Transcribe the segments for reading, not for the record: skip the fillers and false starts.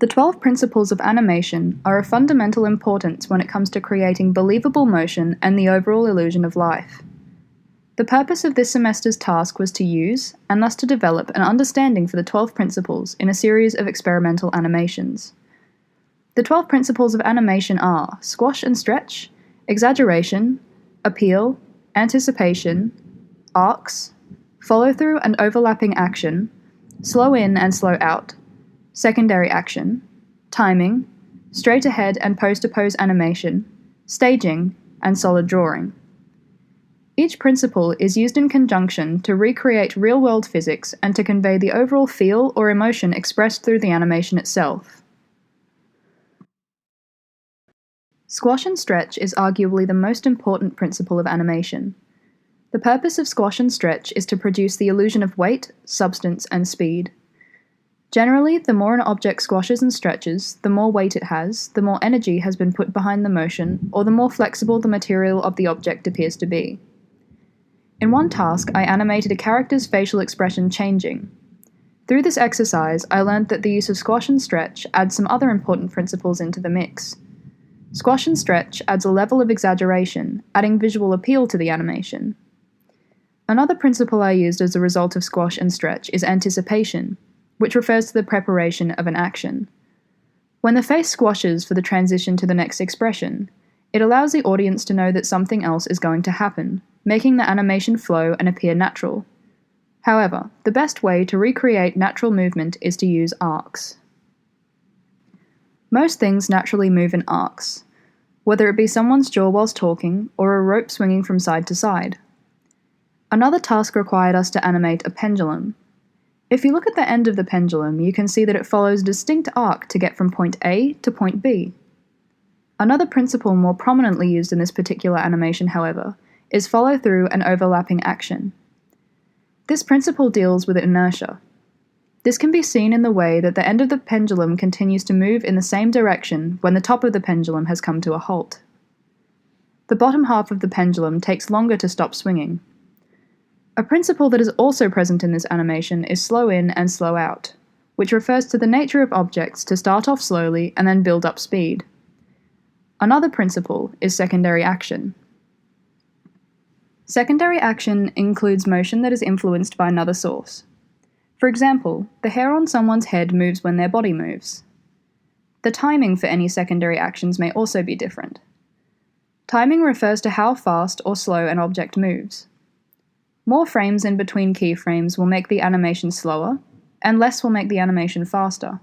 The 12 principles of animation are of fundamental importance when it comes to creating believable motion and the overall illusion of life. The purpose of this semester's task was to use, and thus to develop, an understanding for the 12 principles in a series of experimental animations. The 12 principles of animation are squash and stretch, exaggeration, appeal, anticipation, arcs, follow-through and overlapping action, slow in and slow out, secondary action, timing, straight ahead and pose-to-pose animation, staging, and solid drawing. Each principle is used in conjunction to recreate real-world physics and to convey the overall feel or emotion expressed through the animation itself. Squash and stretch is arguably the most important principle of animation. The purpose of squash and stretch is to produce the illusion of weight, substance, and speed. Generally, the more an object squashes and stretches, the more weight it has, the more energy has been put behind the motion, or the more flexible the material of the object appears to be. In one task, I animated a character's facial expression changing. Through this exercise, I learned that the use of squash and stretch adds some other important principles into the mix. Squash and stretch adds a level of exaggeration, adding visual appeal to the animation. Another principle I used as a result of squash and stretch is anticipation, which refers to the preparation of an action. When the face squashes for the transition to the next expression, it allows the audience to know that something else is going to happen, making the animation flow and appear natural. However, the best way to recreate natural movement is to use arcs. Most things naturally move in arcs, whether it be someone's jaw whilst talking or a rope swinging from side to side. Another task required us to animate a pendulum. If you look at the end of the pendulum, you can see that it follows a distinct arc to get from point A to point B. Another principle more prominently used in this particular animation, however, is follow-through and overlapping action. This principle deals with inertia. This can be seen in the way that the end of the pendulum continues to move in the same direction when the top of the pendulum has come to a halt. The bottom half of the pendulum takes longer to stop swinging. A principle that is also present in this animation is slow in and slow out, which refers to the nature of objects to start off slowly and then build up speed. Another principle is secondary action. Secondary action includes motion that is influenced by another source. For example, the hair on someone's head moves when their body moves. The timing for any secondary actions may also be different. Timing refers to how fast or slow an object moves. More frames in between keyframes will make the animation slower, and less will make the animation faster.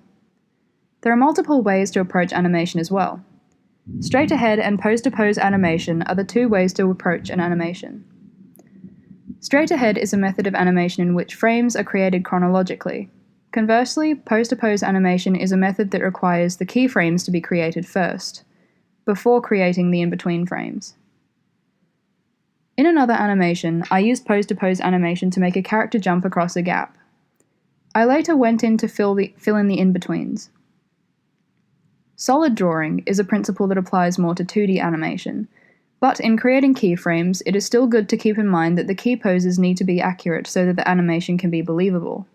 There are multiple ways to approach animation as well. Straight ahead and pose-to-pose animation are the two ways to approach an animation. Straight ahead is a method of animation in which frames are created chronologically. Conversely, pose-to-pose animation is a method that requires the keyframes to be created first, before creating the in-between frames. In another animation, I used pose-to-pose animation to make a character jump across a gap. I later went in to fill in the in-betweens. Solid drawing is a principle that applies more to 2D animation, but in creating keyframes, it is still good to keep in mind that the key poses need to be accurate so that the animation can be believable.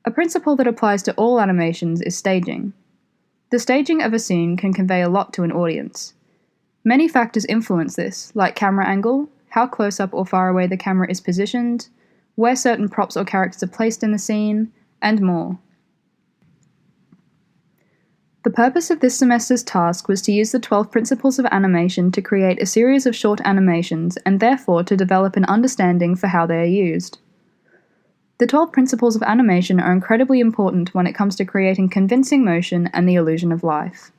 A principle that applies to all animations is staging. The staging of a scene can convey a lot to an audience. Many factors influence this, like camera angle, how close up or far away the camera is positioned, where certain props or characters are placed in the scene, and more. The purpose of this semester's task was to use the 12 principles of animation to create a series of short animations and therefore to develop an understanding for how they are used. The 12 principles of animation are incredibly important when it comes to creating convincing motion and the illusion of life.